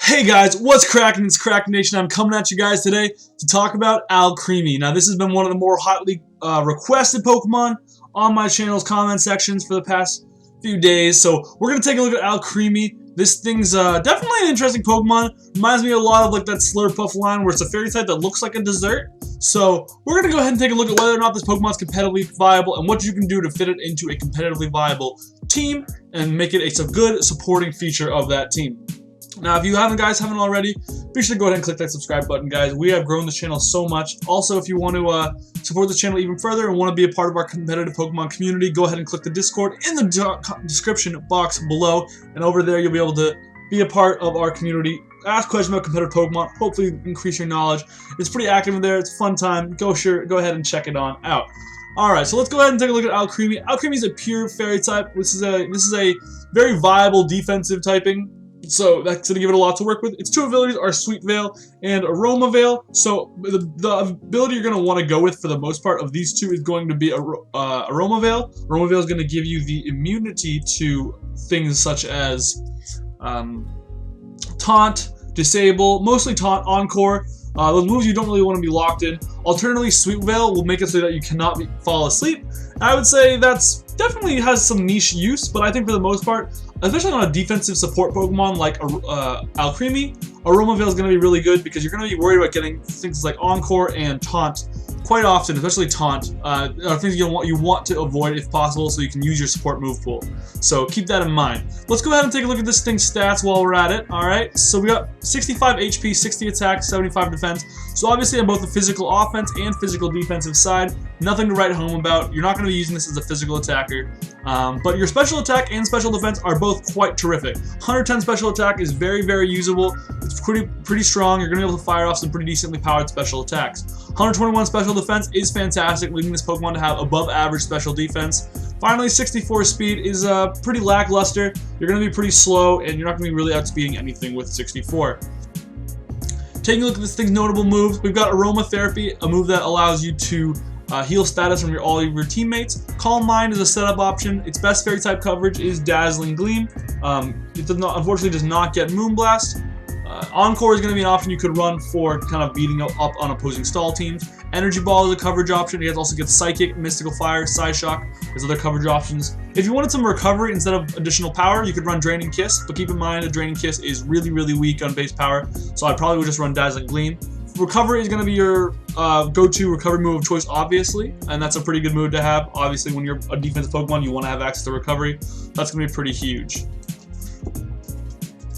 Hey guys, what's cracking? It's Krakenation. I'm coming at you guys today to talk about Alcremie. Now, this has been one of the more hotly requested Pokemon on my channel's comment sections for the past few days. So we're going to take a look at Alcremie. This thing's definitely an interesting Pokemon. Reminds me a lot of like that Slurpuff line where it's a fairy type that looks like a dessert. So we're going to go ahead and take a look at whether or not this Pokemon's competitively viable and what you can do to fit it into a competitively viable team and make it a good supporting feature of that team. Now, if you haven't already, be sure to go ahead and click that subscribe button, guys. We have grown this channel so much. Also, if you want to support this channel even further and want to be a part of our competitive Pokemon community, go ahead and click the Discord in the description box below. And over there, you'll be able to be a part of our community, ask questions about competitive Pokemon, hopefully increase your knowledge. It's pretty active in there. It's a fun time. Go ahead and check it on out. Alright, so let's go ahead and take a look at Alcremie. Alcremie is a pure fairy type. This is a very viable defensive typing. So that's going to give it a lot to work with. Its two abilities are Sweet Veil and Aroma Veil. So the ability you're going to want to go with for the most part of these two is going to be Aroma Veil. Aroma Veil is going to give you the immunity to things such as Taunt, Disable, mostly Taunt, Encore. Those moves you don't really want to be locked in. Alternatively, Sweet Veil will make it so that you cannot fall asleep. I would say that's definitely has some niche use, but I think for the most part, especially on a defensive support Pokemon like Alcremie, Aroma Veil is going to be really good because you're going to be worried about getting things like Encore and Taunt quite often, especially Taunt. Are things you want to avoid if possible, so you can use your support move pool. So keep that in mind. Let's go ahead and take a look at this thing's stats while we're at it. All right, so we got 65 HP, 60 attack, 75 defense. So obviously on both the physical offense and physical defensive side, nothing to write home about. You're not going to be using this as a physical attacker. But your special attack and special defense are both quite terrific. 110 special attack is very, very usable. It's pretty strong. You're going to be able to fire off some pretty decently powered special attacks. 121 special defense is fantastic, leading this Pokemon to have above average special defense. Finally, 64 speed is pretty lackluster. You're going to be pretty slow, and you're not going to be really outspeeding anything with 64. Taking a look at this thing's notable moves, we've got Aromatherapy, a move that allows you to heal status from all of your teammates. Calm Mind is a setup option. Its best fairy type coverage is Dazzling Gleam. It unfortunately does not get Moonblast. Encore is going to be an option you could run for kind of beating up on opposing stall teams. Energy Ball is a coverage option. It also gets Psychic, Mystical Fire, Psyshock as other coverage options. If you wanted some recovery instead of additional power, you could run Draining Kiss, but keep in mind a Draining Kiss is really, really weak on base power, so I probably would just run Dazzling Gleam. Recovery is going to be your go-to recovery move of choice, obviously, and that's a pretty good move to have. Obviously, when you're a defensive Pokemon, you want to have access to recovery. That's going to be pretty huge.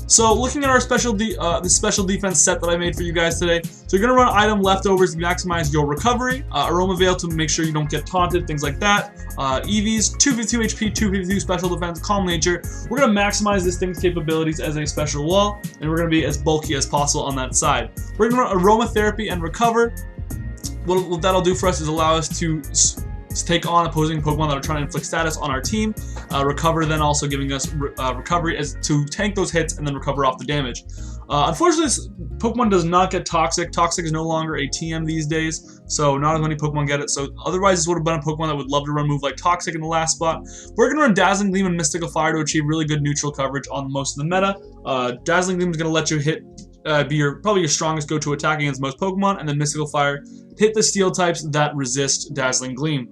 So, looking at our the special defense set that I made for you guys today, so you're going to run item leftovers to maximize your recovery, Aroma Veil to make sure you don't get taunted, things like that, EVs, 252 HP, 252 special defense, Calm Nature. We're going to maximize this thing's capabilities as a special wall, and we're going to be as bulky as possible on that side. We're going to run Aromatherapy and Recover. What that'll do for us is allow us to take on opposing Pokemon that are trying to inflict status on our team. Recover then also giving us recovery as to tank those hits and then recover off the damage. Unfortunately, this Pokemon does not get Toxic. Toxic is no longer a TM these days, so not as many Pokemon get it. So otherwise, this would have been a Pokemon that would love to run a move like Toxic in the last spot. We're going to run Dazzling Gleam and Mystical Fire to achieve really good neutral coverage on most of the meta. Dazzling Gleam is going to let you hit be probably your strongest go-to attack against most Pokemon, and then Mystical Fire hit the Steel types that resist Dazzling Gleam.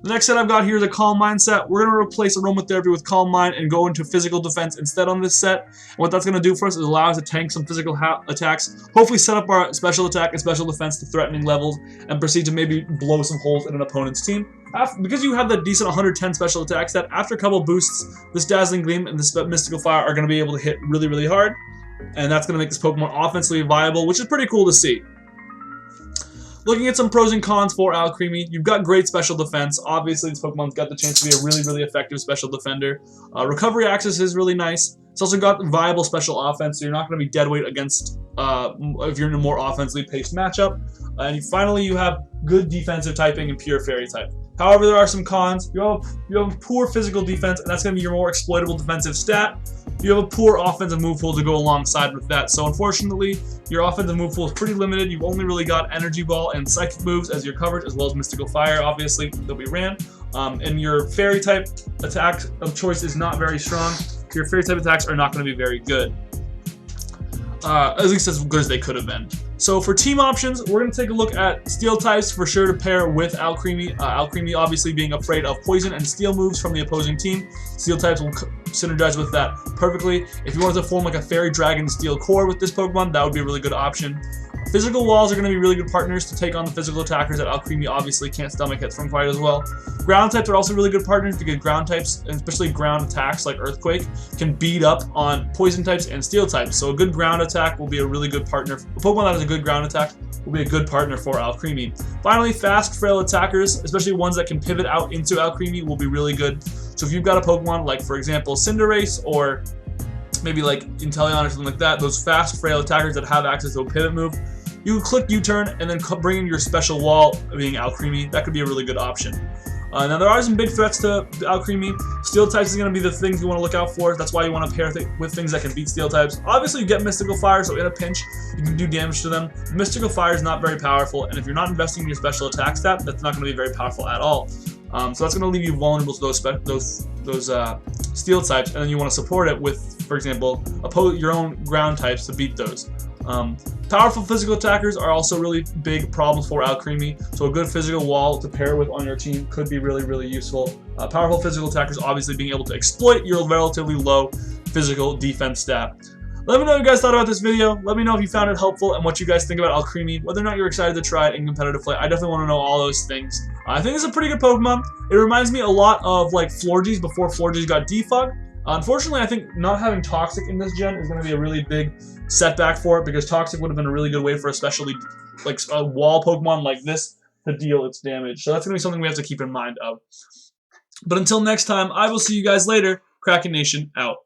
The next set I've got here is a Calm Mind set. We're going to replace Aromatherapy with Calm Mind and go into physical defense instead on this set. And what that's going to do for us is allow us to tank some physical attacks, hopefully set up our special attack and special defense to threatening levels, and proceed to maybe blow some holes in an opponent's team. Because you have that decent 110 special attack set, after a couple boosts, this Dazzling Gleam and this Mystical Fire are going to be able to hit really, really hard. And that's going to make this Pokemon offensively viable, which is pretty cool to see. Looking at some pros and cons for Alcremie, you've got great special defense. Obviously, this Pokemon's got the chance to be a really, really effective special defender. Recovery access is really nice. It's also got viable special offense, so you're not going to be deadweight against if you're in a more offensively paced matchup. And finally, you have good defensive typing and pure fairy type. However, there are some cons. You have poor physical defense, and that's going to be your more exploitable defensive stat. You have a poor offensive move pool to go alongside with that. So unfortunately, your offensive move pool is pretty limited. You've only really got Energy Ball and Psychic moves as your coverage, as well as Mystical Fire, obviously, that we ran. And your Fairy type attack of choice is not very strong. Your Fairy type attacks are not going to be very good. at least as good as they could have been. So for team options, we're going to take a look at steel types for sure to pair with Alcremie. Alcremie obviously being afraid of poison and steel moves from the opposing team. Steel types will synergize with that perfectly. If you wanted to form like a fairy dragon steel core with this Pokemon, that would be a really good option. Physical walls are going to be really good partners to take on the physical attackers that Alcremie obviously can't stomach hits from quite as well. Ground types are also really good partners because ground types, and especially ground attacks like Earthquake, can beat up on poison types and steel types. So a good ground attack will be a really good partner. A Pokemon that has a good ground attack will be a good partner for Alcremie. Finally, fast, frail attackers, especially ones that can pivot out into Alcremie, will be really good. So if you've got a Pokemon like, for example, Cinderace or maybe like Inteleon or something like that, those fast, frail attackers that have access to a pivot move, you click U-turn and then bring in your special wall, being Alcremie. That could be a really good option. Now there are some big threats to Alcremie. Steel types is going to be the things you want to look out for. That's why you want to pair with things that can beat steel types. Obviously you get Mystical Fire, so in a pinch you can do damage to them. Mystical Fire is not very powerful, and if you're not investing in your special attack stat, that's not going to be very powerful at all. So that's going to leave you vulnerable to those steel types, and then you want to support it with, for example, your own ground types to beat those. Powerful physical attackers are also really big problems for Alcremie, so a good physical wall to pair with on your team could be really, really useful. Powerful physical attackers obviously being able to exploit your relatively low physical defense stat. Let me know what you guys thought about this video. Let me know if you found it helpful and what you guys think about Alcremie, whether or not you're excited to try it in competitive play. I definitely want to know all those things. I think it's a pretty good Pokemon. It reminds me a lot of like Florges before Florges got defogged. Unfortunately, I think not having Toxic in this gen is going to be a really big setback for it, because Toxic would have been a really good way for especially like a wall Pokemon like this to deal its damage. So that's going to be something we have to keep in mind of. But until next time, I will see you guys later. Krakenation out.